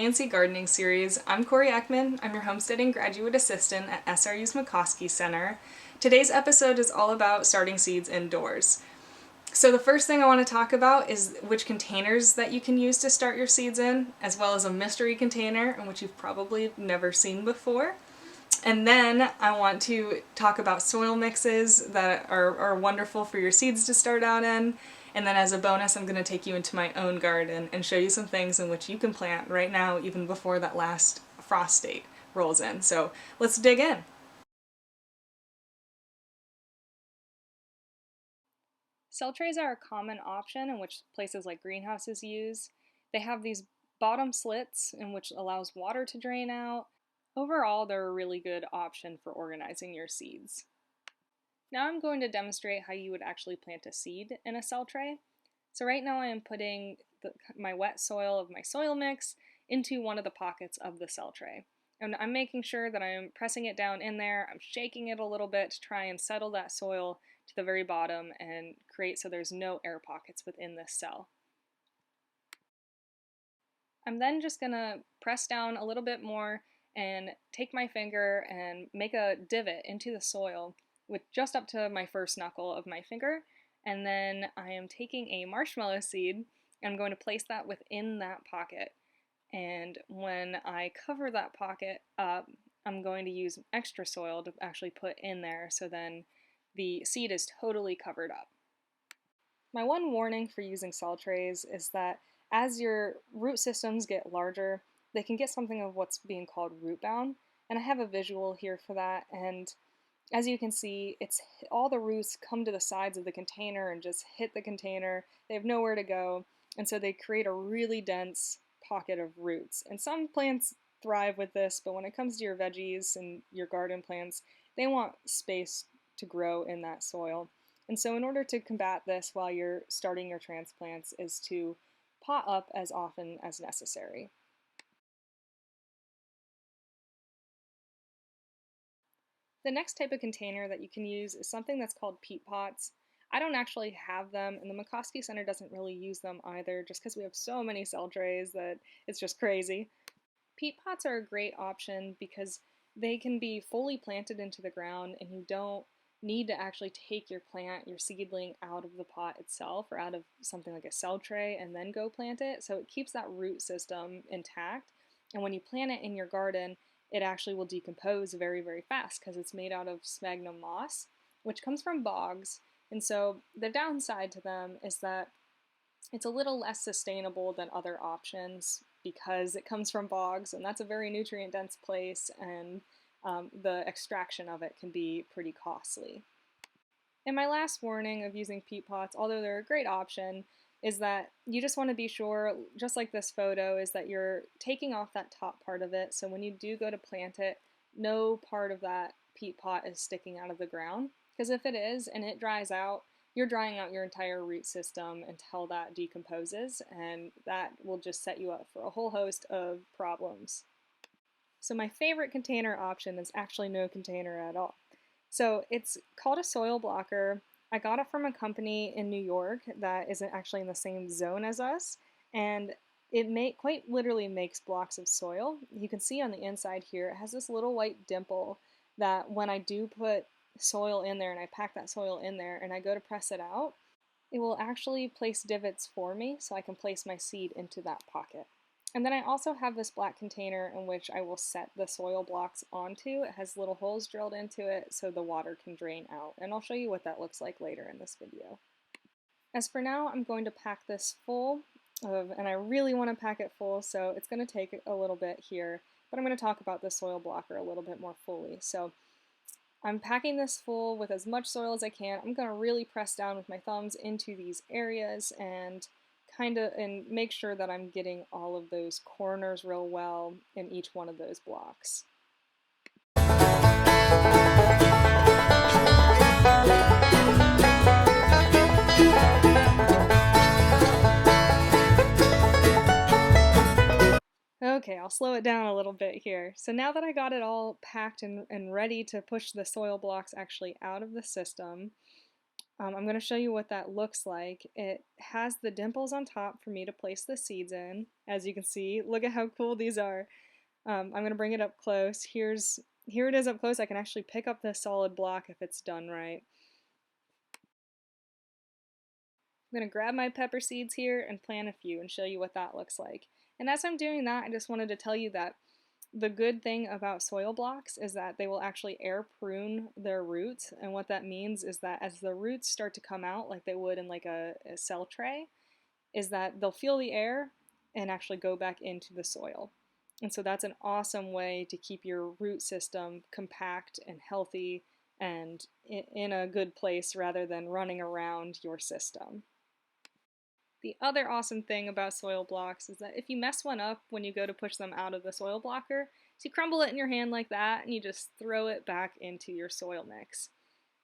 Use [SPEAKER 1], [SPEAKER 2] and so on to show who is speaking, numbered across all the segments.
[SPEAKER 1] Resliency Gardening Series. I'm Corey Eckman. I'm your homesteading graduate assistant at SRU's McCoskey Center. Today's episode is all about starting seeds indoors. So the first thing I want to talk about is which containers that you can use to start your seeds in, as well as a mystery container, in which you've probably never seen before. And then I want to talk about soil mixes that are wonderful for your seeds to start out in. And then as a bonus, I'm going to take you into my own garden and show you some things in which you can plant right now, even before that last frost date rolls in. So let's dig in. Cell trays are a common option in which places like greenhouses use. They have these bottom slits in which allows water to drain out. Overall, they're a really good option for organizing your seeds. Now I'm going to demonstrate how you would actually plant a seed in a cell tray. So right now I am putting my wet soil of my soil mix into one of the pockets of the cell tray. And I'm making sure that I'm pressing it down in there, I'm shaking it a little bit to try and settle that soil to the very bottom and create so there's no air pockets within this cell. I'm then just going to press down a little bit more and take my finger and make a divot into the soil with just up to my first knuckle of my finger. And then I am taking a marshmallow seed and I'm going to place that within that pocket. And when I cover that pocket up, I'm going to use extra soil to actually put in there so then the seed is totally covered up. My one warning for using cell trays is that as your root systems get larger, they can get something of what's being called root bound. And I have a visual here for that. And as you can see, it's all the roots come to the sides of the container and just hit the container. They have nowhere to go. And so they create a really dense pocket of roots. And some plants thrive with this, but when it comes to your veggies and your garden plants, they want space to grow in that soil. And so in order to combat this while you're starting your transplants is to pot up as often as necessary. The next type of container that you can use is something that's called peat pots. I don't actually have them, and the McCoskey Center doesn't really use them either, just because we have so many cell trays that it's just crazy. Peat pots are a great option because they can be fully planted into the ground and you don't need to actually take your plant, your seedling, out of the pot itself or out of something like a cell tray and then go plant it. So it keeps that root system intact. And when you plant it in your garden, it actually will decompose very, very fast because it's made out of sphagnum moss, which comes from bogs. And so the downside to them is that it's a little less sustainable than other options because it comes from bogs, and that's a very nutrient-dense place, and the extraction of it can be pretty costly. And my last warning of using peat pots, although they're a great option, is that you just want to be sure, just like this photo, is that you're taking off that top part of it, so when you do go to plant it, no part of that peat pot is sticking out of the ground, because if it is and it dries out, you're drying out your entire root system until that decomposes, and that will just set you up for a whole host of problems. So my favorite container option is actually no container at all. So it's called a soil blocker. I got it from a company in New York that isn't actually in the same zone as us, and it quite literally makes blocks of soil. You can see on the inside here, it has this little white dimple that when I do put soil in there and I pack that soil in there and I go to press it out, it will actually place divots for me so I can place my seed into that pocket. And then I also have this black container in which I will set the soil blocks onto. It has little holes drilled into it so the water can drain out. And I'll show you what that looks like later in this video. As for now, I'm going to pack this full and I really want to pack it full, so it's going to take a little bit here, but I'm going to talk about the soil blocker a little bit more fully. So I'm packing this full with as much soil as I can. I'm going to really press down with my thumbs into these areas and make sure that I'm getting all of those corners real well in each one of those blocks. Okay, I'll slow it down a little bit here. So now that I got it all packed and ready to push the soil blocks actually out of the system, I'm going to show you what that looks like. It has the dimples on top for me to place the seeds in. As you can see, look at how cool these are. I'm going to bring it up close. Here it is up close. I can actually pick up the solid block if it's done right. I'm going to grab my pepper seeds here and plant a few and show you what that looks like. And as I'm doing that, I just wanted to tell you that the good thing about soil blocks is that they will actually air prune their roots, and what that means is that as the roots start to come out like they would in like a cell tray, is that they'll feel the air and actually go back into the soil. And so that's an awesome way to keep your root system compact and healthy and in a good place rather than running around your system. The other awesome thing about soil blocks is that if you mess one up when you go to push them out of the soil blocker, so you crumble it in your hand like that and you just throw it back into your soil mix.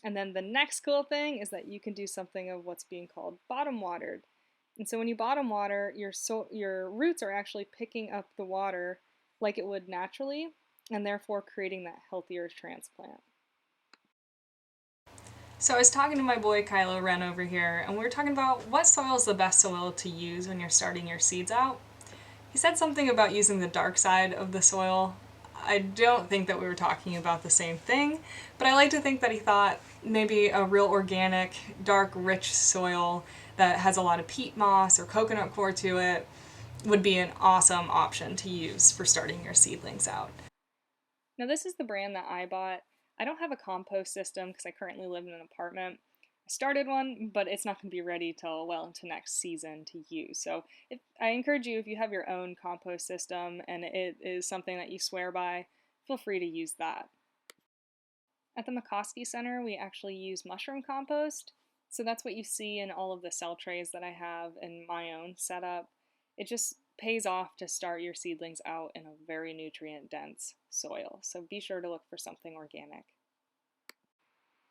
[SPEAKER 1] And then the next cool thing is that you can do something of what's being called bottom watered. And so when you bottom water, your roots are actually picking up the water like it would naturally, and therefore creating that healthier transplant. So I was talking to my boy Kylo Ren over here, and we were talking about what soil is the best soil to use when you're starting your seeds out. He said something about using the dark side of the soil. I don't think that we were talking about the same thing, but I like to think that he thought maybe a real organic, dark, rich soil that has a lot of peat moss or coconut coir to it would be an awesome option to use for starting your seedlings out. Now this is the brand that I bought. I don't have a compost system because I currently live in an apartment. I started one, but it's not going to be ready till well into next season to use. So I encourage you, if you have your own compost system and it is something that you swear by, feel free to use that. At the McCoskey Center, we actually use mushroom compost. So that's what you see in all of the cell trays that I have in my own setup. It just pays off to start your seedlings out in a very nutrient dense soil. So be sure to look for something organic.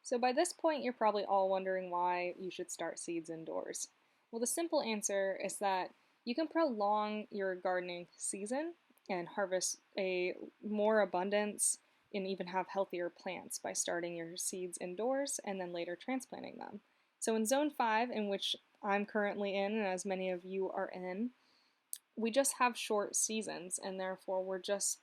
[SPEAKER 1] So by this point, you're probably all wondering why you should start seeds indoors. Well, the simple answer is that you can prolong your gardening season and harvest a more abundance and even have healthier plants by starting your seeds indoors and then later transplanting them. So in Zone 5, in which I'm currently in, and as many of you are in, we just have short seasons, and therefore we're just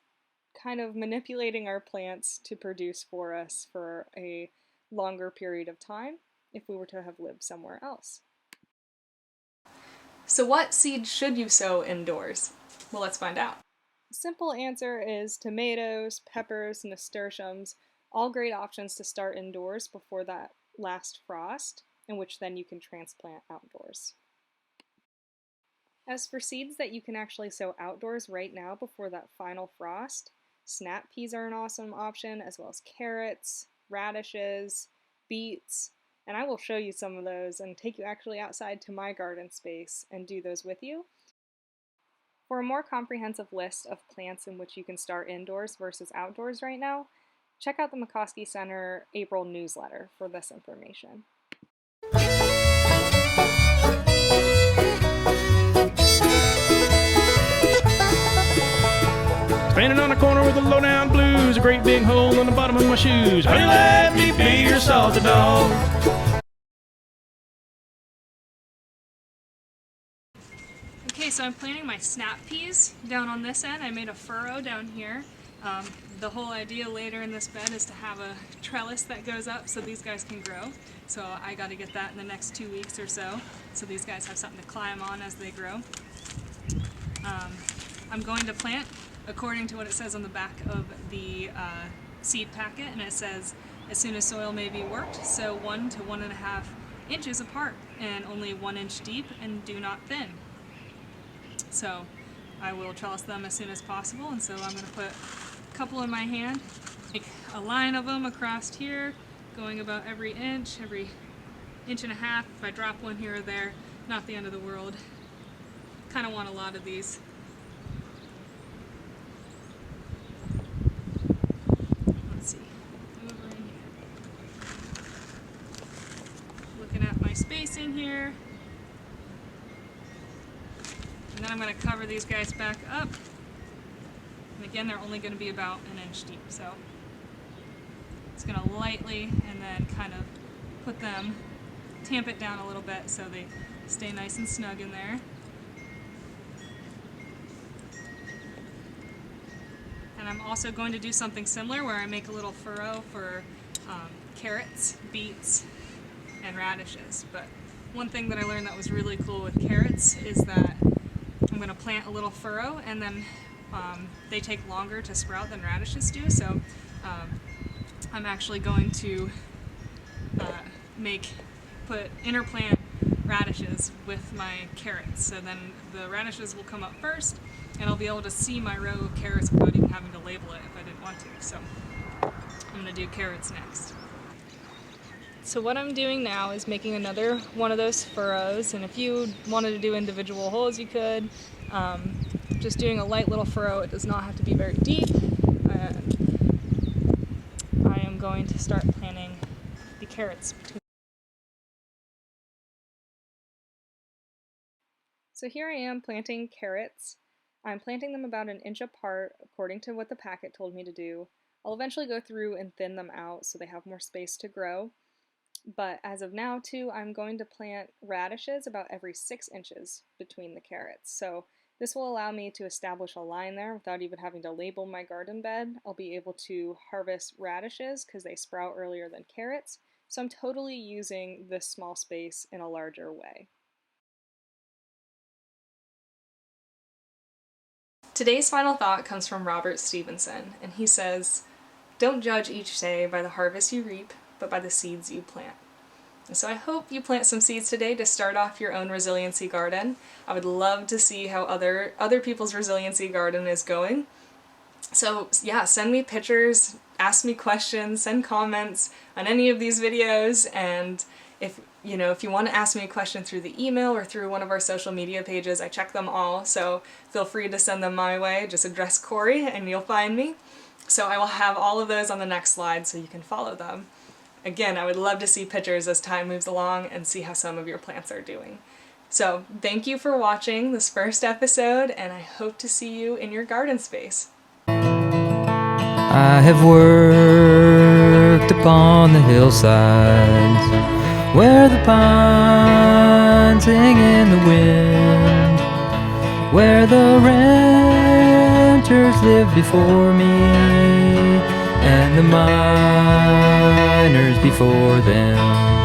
[SPEAKER 1] kind of manipulating our plants to produce for us for a longer period of time if we were to have lived somewhere else. So what seeds should you sow indoors? Well, let's find out. The simple answer is tomatoes, peppers, nasturtiums, all great options to start indoors before that last frost, in which then you can transplant outdoors. As for seeds that you can actually sow outdoors right now before that final frost, snap peas are an awesome option, as well as carrots, radishes, beets, and I will show you some of those and take you actually outside to my garden space and do those with you. For a more comprehensive list of plants in which you can start indoors versus outdoors right now, check out the McCoskey Center April newsletter for this information.
[SPEAKER 2] Standing on the corner with the low-down blues, a great big hole in the bottom of my shoes. Honey, let me be your salty dog.
[SPEAKER 1] Okay, so I'm planting my snap peas down on this end. I made a furrow down here. The whole idea later in this bed is to have a trellis that goes up so these guys can grow. So I got to get that in the next 2 weeks or so these guys have something to climb on as they grow. I'm going to plant according to what it says on the back of the seed packet, and it says as soon as soil may be worked, sow 1 to 1.5 inches apart and only 1 inch deep, and do not thin. So I will trellis them as soon as possible, and so I'm going to put a couple in my hand, make a line of them across here, going about every inch and a half. If I drop one here or there, not the end of the world. Kind of want a lot of these. Let's see, over in here. Looking at my spacing here. And then I'm going to cover these guys back up. And again, they're only going to be about 1 inch deep. So it's going to lightly and then kind of put them tamp it down a little bit so they stay nice and snug in there. And I'm also going to do something similar where I make a little furrow for carrots, beets, and radishes. But one thing that I learned that was really cool with carrots is that I'm going to plant a little furrow, and then they take longer to sprout than radishes do. So I'm actually going to interplant radishes with my carrots. So then the radishes will come up first, and I'll be able to see my row of carrots without even having to label it if I didn't want to. So I'm going to do carrots next. So what I'm doing now is making another one of those furrows, and if you wanted to do individual holes, you could. Just doing a light little furrow, it does not have to be very deep. And I am going to start planting the carrots between. So here I am planting carrots. I'm planting them about an inch apart according to what the packet told me to do. I'll eventually go through and thin them out so they have more space to grow. But as of now too, I'm going to plant radishes about every 6 inches between the carrots. So this will allow me to establish a line there without even having to label my garden bed. I'll be able to harvest radishes because they sprout earlier than carrots. So I'm totally using this small space in a larger way. Today's final thought comes from Robert Stevenson, and he says, "Don't judge each day by the harvest you reap, but by the seeds you plant." And so I hope you plant some seeds today to start off your own resiliency garden. I would love to see how other people's resiliency garden is going. So yeah, send me pictures, ask me questions, send comments on any of these videos, and if you want to ask me a question through the email or through one of our social media pages, I check them all, so feel free to send them my way. Just address Corey and you'll find me. So I will have all of those on the next slide so you can follow them. Again, I would love to see pictures as time moves along and see how some of your plants are doing. So thank you for watching this first episode, and I hope to see you in your garden space.
[SPEAKER 3] I have worked upon the hillsides where the pines sing in the wind, where the renters lived before me and the miners before them.